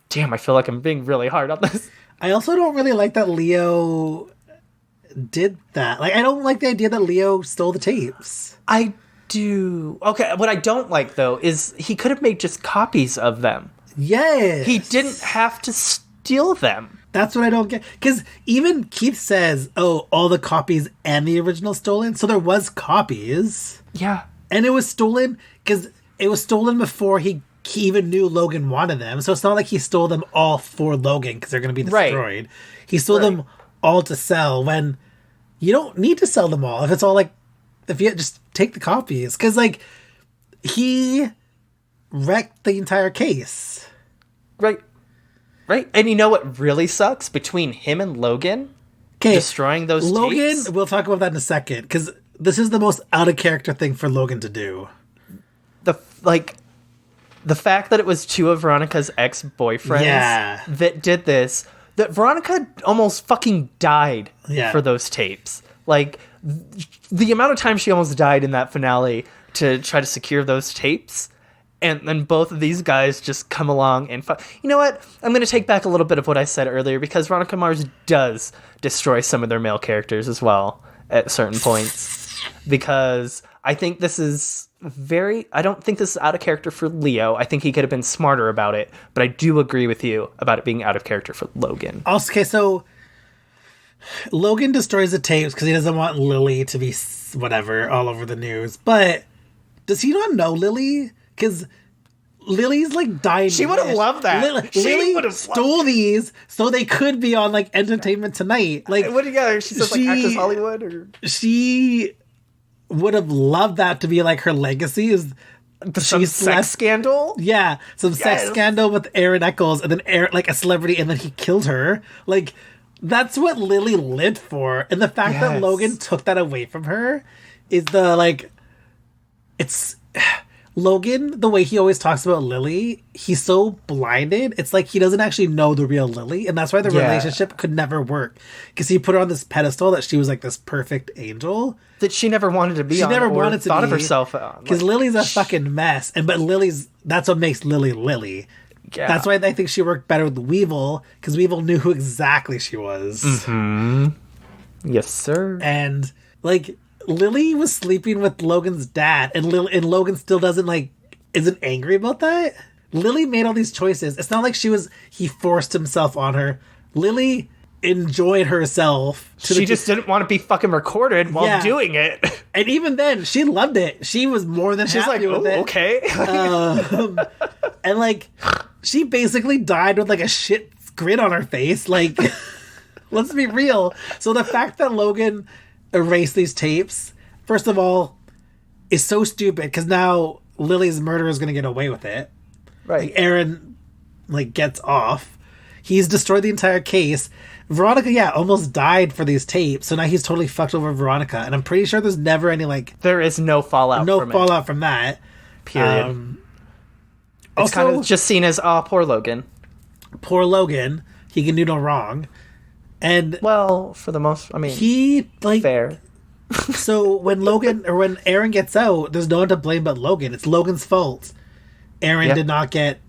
Damn, I feel like I'm being really hard on this. I also don't really like that Leo did that. Like, I don't like the idea that Leo stole the tapes. I do. Okay, what I don't like, though, is he could have made just copies of them. Yes. He didn't have to steal them. That's what I don't get. Because even Keith says, oh, all the copies and the original stolen. So there was copies. Yeah. And it was stolen because it was stolen before he he even knew Logan wanted them. So it's not like he stole them all for Logan because they're going to be destroyed. Right. He stole them all to sell when you don't need to sell them all. If it's all like, if you just take the copies. Because, like, he wrecked the entire case. Right. Right. And you know what really sucks? Between him and Logan destroying those tapes. We'll talk about that in a second. Because this is the most out of character thing for Logan to do. The fact that it was two of Veronica's ex-boyfriends that did this, that Veronica almost fucking died for those tapes. Like, the amount of time she almost died in that finale to try to secure those tapes, and then both of these guys just come along and you know what? I'm going to take back a little bit of what I said earlier, because Veronica Mars does destroy some of their male characters as well at certain points. Because I think this is I don't think this is out of character for Leo. I think he could have been smarter about it, but I do agree with you about it being out of character for Logan. Okay, so Logan destroys the tapes because he doesn't want Lily to be whatever all over the news. But does he not know Lily? Because Lily's like dying. She would have loved that. Lily would have stole these so they could be on like Entertainment Tonight. Like, what do you got? She says like Access Hollywood, or she would have loved that to be like her legacy is some sex scandal. Yeah, some sex scandal with Aaron Eccles, and then Aaron, like a celebrity, and then he killed her. Like, that's what Lily lived for, and the fact that Logan took that away from her is it's Logan, the way he always talks about Lily, he's so blinded. It's like he doesn't actually know the real Lily, and that's why the relationship could never work. Because he put her on this pedestal that she was like this perfect angel that she never wanted to be. She never wanted to thought of herself on. Because Lily's a fucking mess, but that's what makes Lily Lily. Yeah. That's why I think she worked better with Weevil, because Weevil knew who exactly she was. Mm-hmm. Yes, sir. And like, Lily was sleeping with Logan's dad, and Logan still isn't angry about that. Lily made all these choices. It's not like he forced himself on her. Lily enjoyed herself. She just didn't want to be fucking recorded while doing it. And even then, she loved it. She was more than happy with it. Okay. And like, she basically died with like a shit grin on her face. Like, let's be real. So the fact that Logan erase these tapes, first of all, is so stupid, because now Lily's murderer is going to get away with it. Right. Like, Aaron gets off. He's destroyed the entire case. Veronica, almost died for these tapes, so now he's totally fucked over Veronica, and I'm pretty sure there's never any there is no fallout from that. Period. It's also kind of just seen as poor Logan. Poor Logan. He can do no wrong. And well, for the most, he fair. So when Aaron gets out, there's no one to blame but Logan. It's Logan's fault. Aaron did not get.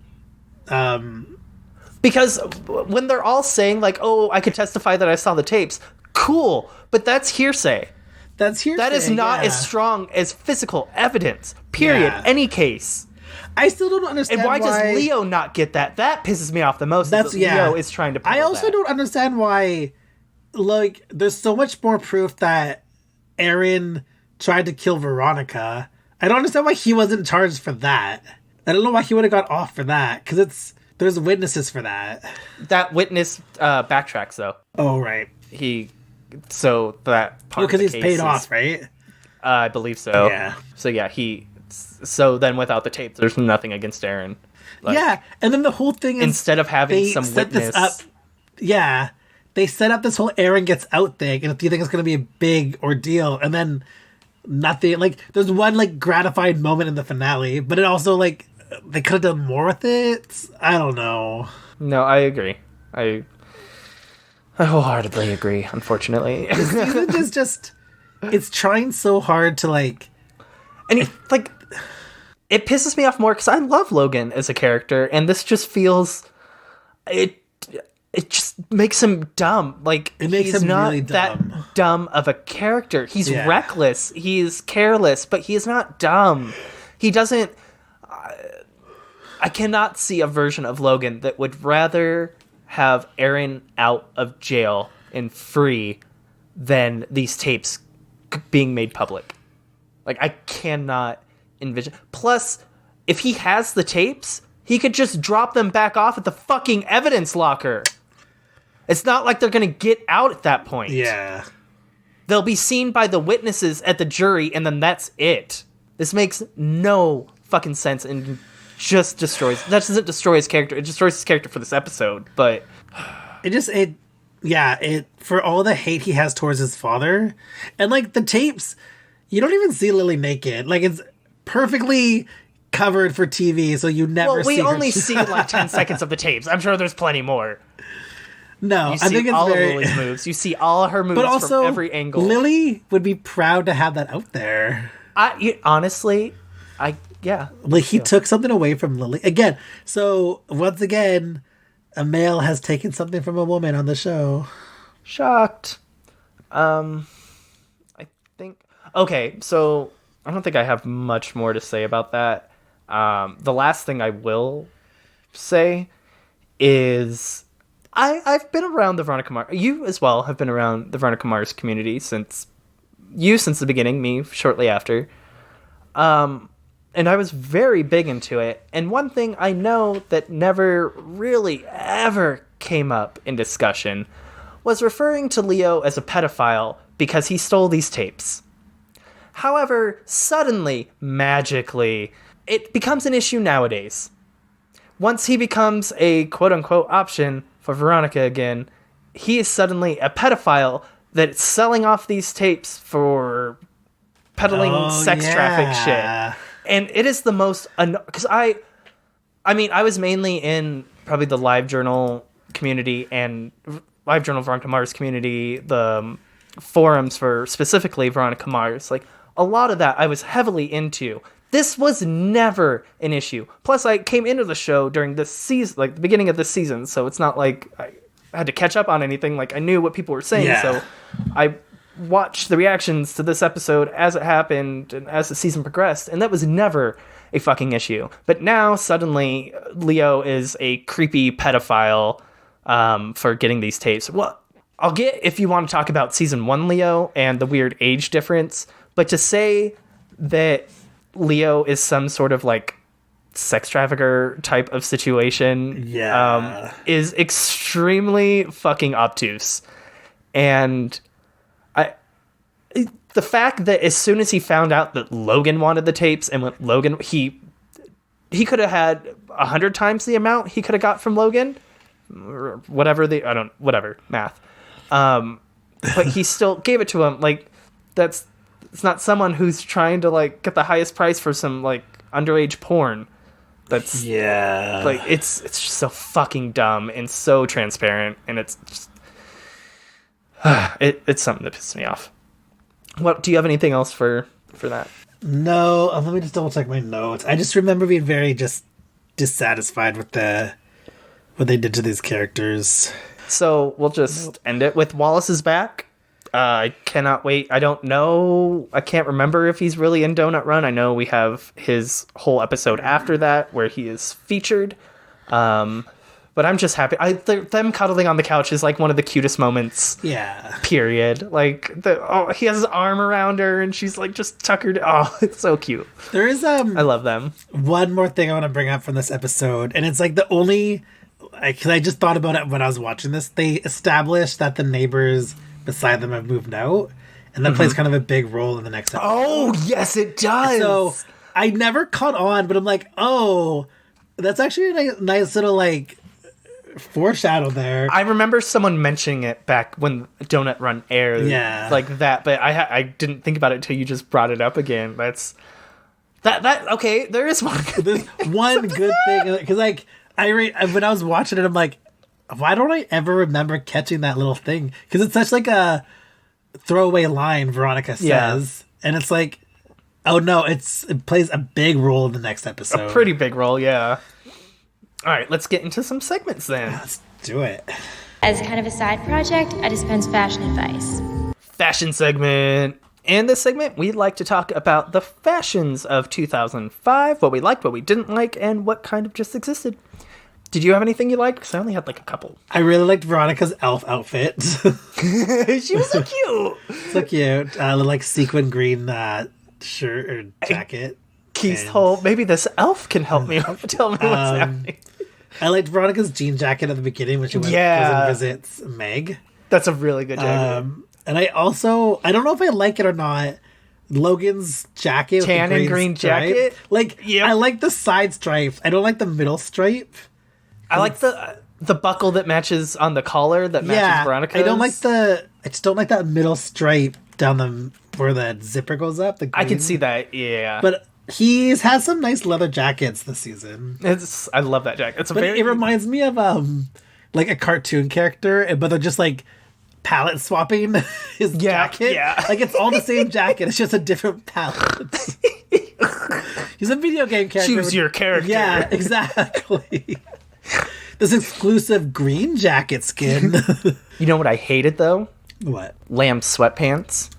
Because when they're all saying like, "Oh, I could testify that I saw the tapes," cool, but that's hearsay. That's hearsay. That is not as strong as physical evidence. Period. Yeah. Any case. I still don't understand. And why does Leo not get that? That pisses me off the most. Leo is trying to. I also don't understand why. Like, there's so much more proof that Aaron tried to kill Veronica. I don't understand why he wasn't charged for that. I don't know why he would have got off for that, because there's witnesses for that. That witness backtracks though. Oh right. So that part because he's paid off, right? I believe so. Yeah. So yeah, So then without the tape, there's nothing against Aaron. And then the whole thing is, instead of having some witness, they set up this whole Aaron gets out thing, and if you think it's going to be a big ordeal, and then nothing. Like, there's one gratified moment in the finale, but it also they could have done more with it. I don't know. No, I agree. I wholeheartedly agree. Unfortunately, the season is just it's trying so hard to and it pisses me off more because I love Logan as a character, and this just feels it just makes him dumb. It makes him not really dumb. That dumb of a character. He's reckless. He's careless, but he is not dumb. He doesn't. I cannot see a version of Logan that would rather have Aaron out of jail and free than these tapes being made public. I cannot envision. Plus, if he has the tapes, He could just drop them back off at the fucking evidence locker. It's not like they're going to get out at that point. Yeah. They'll be seen by the witnesses at the jury, and then that's it. This makes no fucking sense and just destroys... That doesn't destroy his character. It destroys his character for this episode, but... For all the hate he has towards his father, and like the tapes, you don't even see Lily naked. Like it's perfectly covered for TV, so you never see her. We only see like 10 seconds of the tapes. I'm sure there's plenty more. No, You I see think it's all very... of Lily's moves. You see all of her moves but also, from every angle. Lily would be proud to have that out there. Honestly, Like he took something away from Lily again. So once again, a male has taken something from a woman on the show. Shocked. I think... Okay, so I don't think I have much more to say about that. The last thing I will say is I've been around the Veronica Mars... You as well have been around the Veronica Mars community since the beginning, me shortly after. And I was very big into it. And one thing I know that never really ever came up in discussion was referring to Leo as a pedophile because he stole these tapes. However, suddenly, magically, it becomes an issue nowadays. Once he becomes a quote-unquote option for Veronica again, he is suddenly a pedophile that's selling off these tapes for peddling sex traffic shit. And it is the most... Because I was mainly in probably the LiveJournal community and LiveJournal Veronica Mars community, the forums for specifically Veronica Mars. Like, a lot of that I was heavily into. This was never an issue. Plus, I came into the show during this season, like the beginning of this season, so it's not like I had to catch up on anything. Like, I knew what people were saying, so I watched the reactions to this episode as it happened and as the season progressed, and that was never a fucking issue. But now, suddenly, Leo is a creepy pedophile for getting these tapes. Well, I'll get if you want to talk about season 1 Leo and the weird age difference, but to say that Leo is some sort of like sex trafficker type of situation is extremely fucking obtuse. And the fact that as soon as he found out that Logan wanted the tapes and when Logan, he could have had 100 times the amount he could have got from Logan, or whatever math. But he still gave it to him. Like, it's not someone who's trying to like get the highest price for some like underage porn. That's like it's just so fucking dumb and so transparent, and it's just, it's something that pissed me off. What do you have anything else for that? No, let me just double check my notes. I just remember being very just dissatisfied with what they did to these characters. So we'll just end it with Wallace is back. I cannot wait. I don't know. I can't remember if he's really in Donut Run. I know we have his whole episode after that where he is featured. But I'm just happy. Them cuddling on the couch is like one of the cutest moments. Yeah. Period. Like he has his arm around her and she's like just tuckered. Oh, it's so cute. There is I love them. One more thing I want to bring up from this episode, and it's like the only, because I just thought about it when I was watching this. They established that the neighbors beside them have moved out, and that plays kind of a big role in the next episode. Oh, yes, it does. So I never caught on, but I'm like, oh, that's actually a nice little like foreshadow there. I remember someone mentioning it back when Donut Run aired, like that, but I didn't think about it until you just brought it up again. That's that okay. There is one. There's one good thing, because like when I was watching it, I'm like, why don't I ever remember catching that little thing? Because it's such like a throwaway line Veronica says, and it's like, oh no, it plays a big role in the next episode. A pretty big role, yeah. All right, let's get into some segments then. Let's do it. As kind of a side project, I dispense fashion advice. Fashion segment. In this segment, we'd like to talk about the fashions of 2005, what we liked, what we didn't like, and what kind of just existed. Did you have anything you liked? Because I only had like a couple. I really liked Veronica's elf outfit. She was so cute. So cute. Like sequin green shirt or jacket. Keith's And, whole, maybe this elf can help me tell me what's happening. I liked Veronica's jean jacket at the beginning when she goes and visits Meg. That's a really good jacket. And I don't know if I like it or not, Logan's jacket. Tan and green jacket? Like, I like the side stripes. I don't like the middle stripe. I like the buckle that matches on the collar that matches Veronica's. I just don't like that middle stripe down where the zipper goes up. I can see that, yeah. But he's had some nice leather jackets this season. I love that jacket. It reminds me of like a cartoon character, but they're just like palette swapping his jacket. Yeah. Like it's all the same jacket. It's just a different palette. He's a video game character. Choose your character. Yeah, exactly. This exclusive green jacket skin. You know what I hated though? What? Lamb's sweatpants.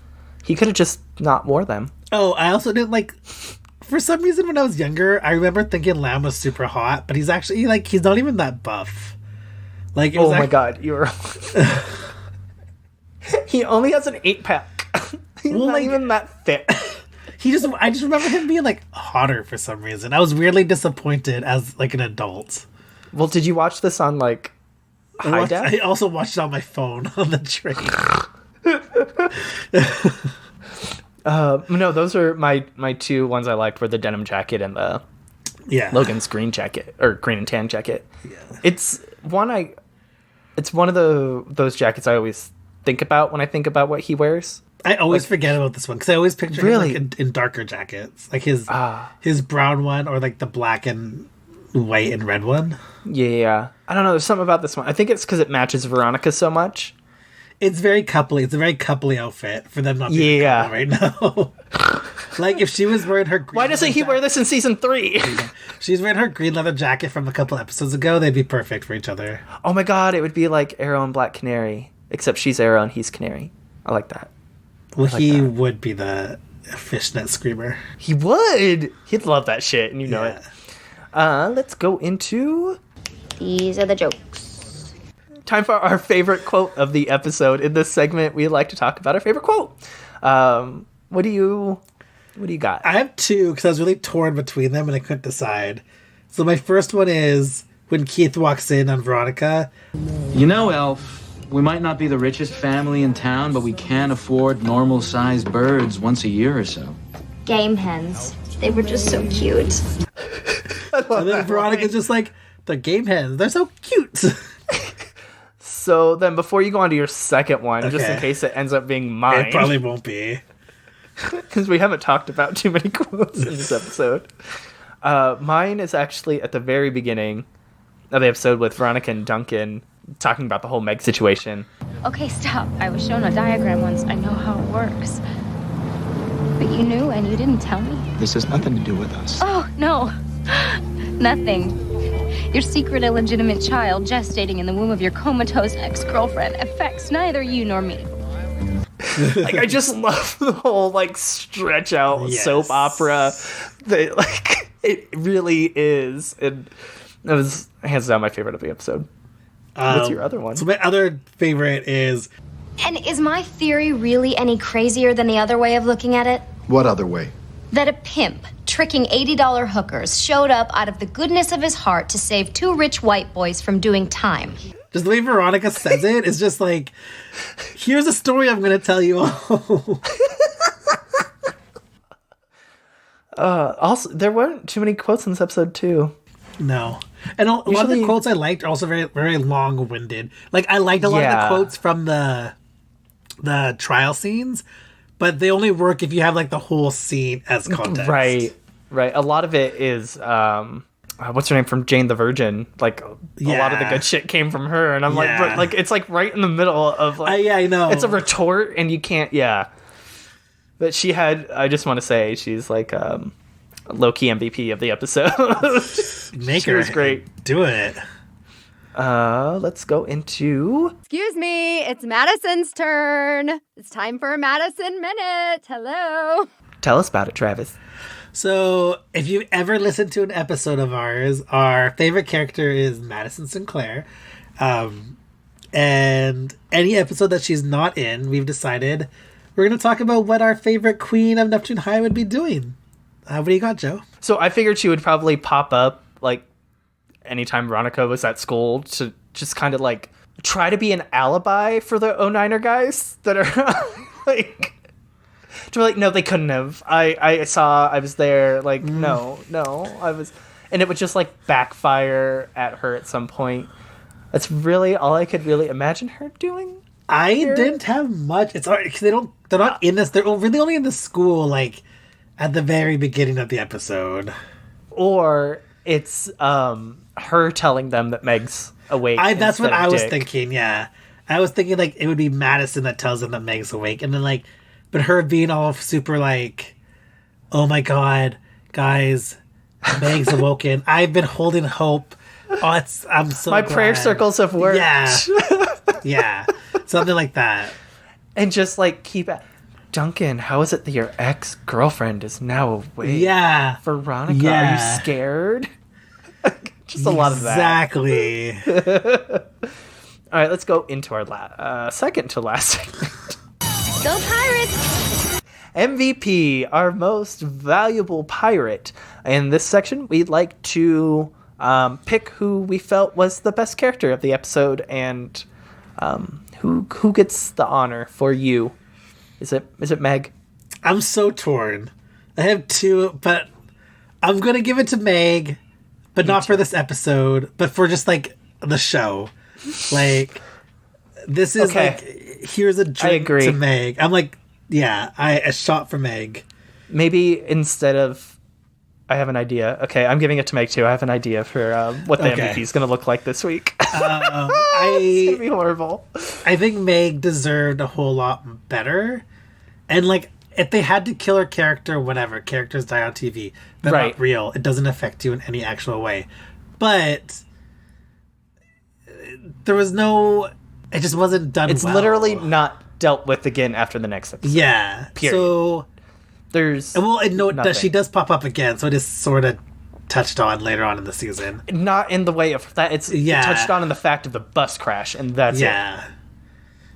He could have just not wore them. Oh, I also didn't like. For some reason, when I was younger, I remember thinking Lamb was super hot, but he's actually like he's not even that buff. Like, my god, you're. He only has an 8-pack. He's not even that thick. I just remember him being like hotter for some reason. I was weirdly disappointed as like an adult. Well, did you watch this on like high def? I also watched it on my phone on the train. No, those are my two ones I liked were the denim jacket and the Logan's green jacket or green and tan jacket. Yeah. It's one of those jackets I always think about when I think about what he wears. I always forget about this one because I always picture him like in darker jackets, like his brown one or like the black and white and red one. Yeah, I don't know. There's something about this one. I think it's because it matches Veronica so much. It's very coupley. It's a very coupley outfit for them not being a couple right now. Like if she was wearing her green why doesn't he wear this in season 3? She's wearing her green leather jacket from a couple episodes ago. They'd be perfect for each other. Oh my god, it would be like Arrow and Black Canary, except she's Arrow and he's Canary. I like that. Well, he would be the fishnet screamer. He would. He'd love that shit, and you know it. Let's go into... These are the jokes. Time for our favorite quote of the episode. In this segment, we like to talk about our favorite quote. What do you got? I have two, because I was really torn between them, and I couldn't decide. So my first one is when Keith walks in on Veronica. You know, Elf, we might not be the richest family in town, but we can afford normal-sized birds once a year or so. Game hens. They were just so cute. And then Veronica's just like, the game hens, they're so cute. So then before you go on to your second one, just in case it ends up being mine. It probably won't be. Because we haven't talked about too many quotes in this episode. Mine is actually at the very beginning of the episode with Veronica and Duncan talking about the whole Meg situation. Okay, stop. I was shown a diagram once. I know how it works. But you knew and you didn't tell me? This has nothing to do with us. Oh, no. Nothing. Your secret illegitimate child gestating in the womb of your comatose ex-girlfriend affects neither you nor me. Like, I just love the whole, like, stretch out soap opera. That, like, it really is. And it was hands down my favorite of the episode. What's your other one? So my other favorite is... And is my theory really any crazier than the other way of looking at it? What other way? That a pimp tricking $80 hookers showed up out of the goodness of his heart to save 2 rich white boys from doing time. Just the way Veronica says it is just like, here's a story I'm going to tell you all. Also, there weren't too many quotes in this episode, too. No. And a lot of the quotes I liked are also very, very long-winded. Like, I liked a lot of the quotes from the trial scenes, but they only work if you have, like, the whole scene as context. Right. A lot of it is, what's her name from Jane the Virgin? Like, a lot of the good shit came from her, and I'm like, it's, like, right in the middle of, like... I know. It's a retort, and you can't, But she had, I just want to say, she's, like, low-key MVP of the episode. She was great. Do it. Let's go into... Excuse me, it's Madison's turn. It's time for a Madison Minute. Hello. Tell us about it, Travis. So, if you ever listened to an episode of ours, our favorite character is Madison Sinclair. And any episode that she's not in, we've decided we're going to talk about what our favorite queen of Neptune High would be doing. What do you got, Joe? So I figured she would probably pop up like anytime Veronica was at school to just kind of like try to be an alibi for the 09er guys that are like, to be like, no, they couldn't have. I was there. Like, no, I was, and it would just like backfire at her at some point. That's really all I could really imagine her doing. I didn't have much. It's hard because they're not in this. They're really only in the school, like at the very beginning of the episode. Or it's her telling them that Meg's awake. That's what I was Dick. thinking. Yeah, I was thinking like it would be Madison that tells them that Meg's awake, and then like, but her being all super like, oh my god, guys, Meg's awoken. I've been holding hope. Oh, I'm so my glad. prayer circles have worked. Yeah, yeah, something like that. And just like keep at Duncan, how is it that your ex-girlfriend is now awake? Yeah. Veronica, are you scared? Just a lot of that. Exactly. All right, let's go into our second to last segment. Go Pirates! MVP, our most valuable pirate. In this section, we'd like to pick who we felt was the best character of the episode and who gets the honor for you. Is it Meg? I'm so torn. I have two, but I'm going to give it to Meg, but not for this episode, but for just like the show. Like, this is like, here's a drink to Meg. I'm like, yeah, a shot for Meg. Maybe instead of, I have an idea. Okay, I'm giving it to Meg too. I have an idea for what the MVP is going to look like this week. It's going to be horrible. I think Meg deserved a whole lot better. And like, if they had to kill her character, whatever, characters die on TV. They're not real. It doesn't affect you in any actual way. But there was no, it just wasn't done It's well. literally not dealt with again after the next episode. Yeah. Period. So there's she does pop up again, so it is sort of touched on later on in the season. Not in the way of that. It's touched on in the fact of the bus crash, and that's it.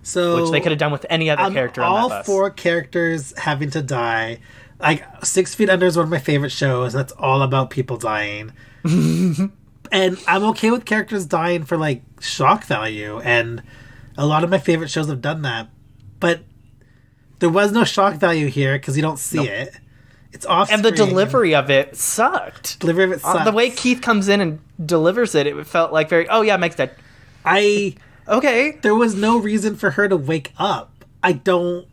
So which they could have done with any other character on that bus. All 4 characters having to die. Like 6 Feet Under is one of my favorite shows. That's all about people dying. And I'm okay with characters dying for like shock value, and a lot of my favorite shows have done that. But there was no shock value here because you don't see it. It's off and the delivery of it sucked. The way Keith comes in and delivers it, it felt like very, oh yeah, Meg's dead. There was no reason for her to wake up. There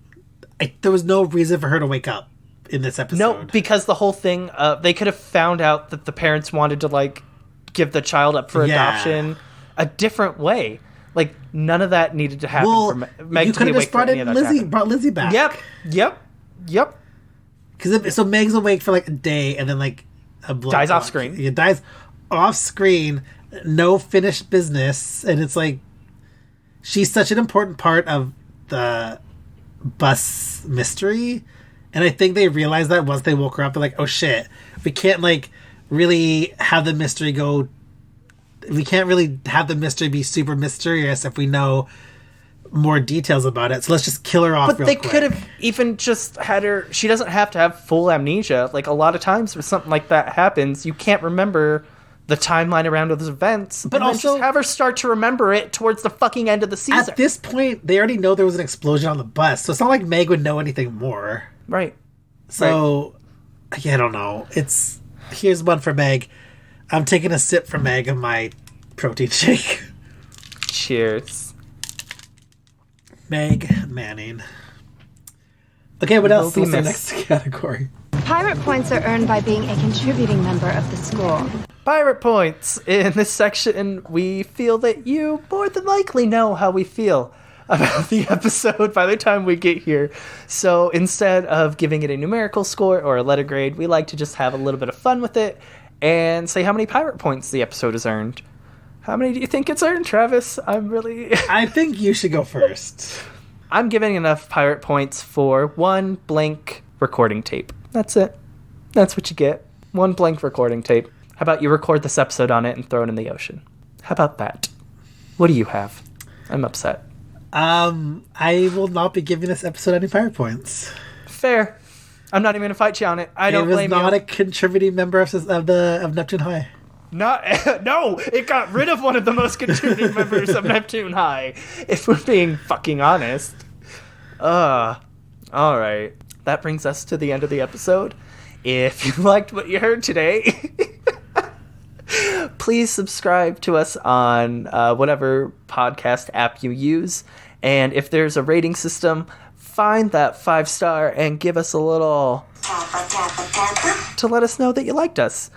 was no reason for her to wake up in this episode. No, because the whole thing, they could have found out that the parents wanted to like give the child up for adoption a different way. Like none of that needed to happen for Meg. You could have just brought Lizzie back. Yep. Because so Meg's awake for like a day, and then like dies off screen. It dies off screen. No finished business, and it's like she's such an important part of the bus mystery, and I think they realized that once they woke her up. They're like, oh shit, we can't like really have the mystery go. We can't really have the mystery be super mysterious if we know more details about it. So let's just kill her off. But they could have even just had her. She doesn't have to have full amnesia. Like a lot of times when something like that happens, you can't remember the timeline around those events. But also just have her start to remember it towards the fucking end of the season. At this point, they already know there was an explosion on the bus, so it's not like Meg would know anything more. Right. So, I don't know. Here's one for Meg. I'm taking a sip for Meg of my protein shake. Cheers. Meg Manning. Okay, what else? What's the next category? Pirate points are earned by being a contributing member of the school. Pirate points. In this section, we feel that you more than likely know how we feel about the episode by the time we get here. So instead of giving it a numerical score or a letter grade, we like to just have a little bit of fun with it and say how many pirate points the episode has earned. How many do you think it's earned, Travis? I think you should go first. I'm giving enough pirate points for 1 blank recording tape. That's it. That's what you get. 1 blank recording tape. How about you record this episode on it and throw it in the ocean? How about that? What do you have? I'm upset. I will not be giving this episode any pirate points. Fair. I'm not even going to fight you on it. I don't blame you. It was not a contributing member of Neptune High. No, it got rid of one of the most contributing members of Neptune High, if we're being fucking honest. All right. That brings us to the end of the episode. If you liked what you heard today, please subscribe to us on whatever podcast app you use. And if there's a rating system, find that 5-star and give us a little to let us know that you liked us.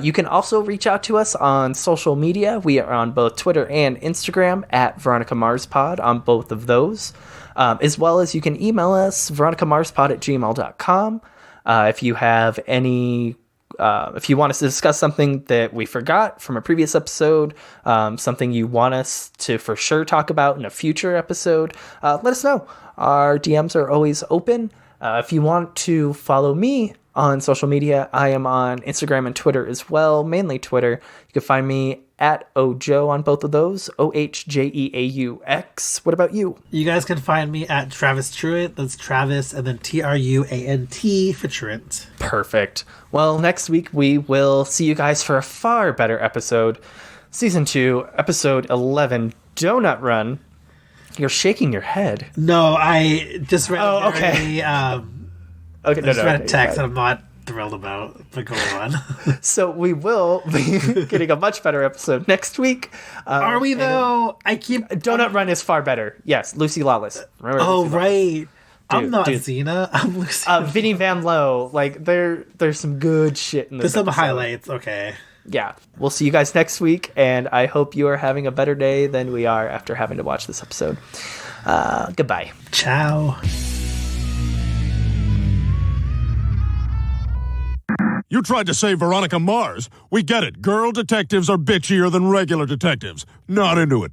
You can also reach out to us on social media. We are on both Twitter and Instagram at veronicamarspod on both of those. As well as you can email us, veronicamarspod@gmail.com. If you have any, if you want us to discuss something that we forgot from a previous episode, something you want us to for sure talk about in a future episode, let us know. Our DMs are always open. If you want to follow me on social media, I am on Instagram and Twitter as well, mainly Twitter. You can find me at Ojo on both of those, OHJEAUX. What about you? You guys can find me at Travis Truant. That's Travis and then TRUANT for Truant. Perfect. Well, next week we will see you guys for a far better episode. Season 2, episode 11, Donut Run. You're shaking your head. No, I just read okay. Okay, I just read a text that I'm not thrilled about, but go on. So we will be getting a much better episode next week. Are we, though? Donut Run is far better. Yes, Lucy Lawless. Remember Lucy right. Lawless? I'm not Xena. I'm Lucy. Vinny Van Lowe. Like, there's some good shit in this There's some episode. highlights. Okay. Yeah. We'll see you guys next week, and I hope you are having a better day than we are after having to watch this episode. Goodbye. Ciao. You tried to say Veronica Mars. We get it. Girl detectives are bitchier than regular detectives. Not into it.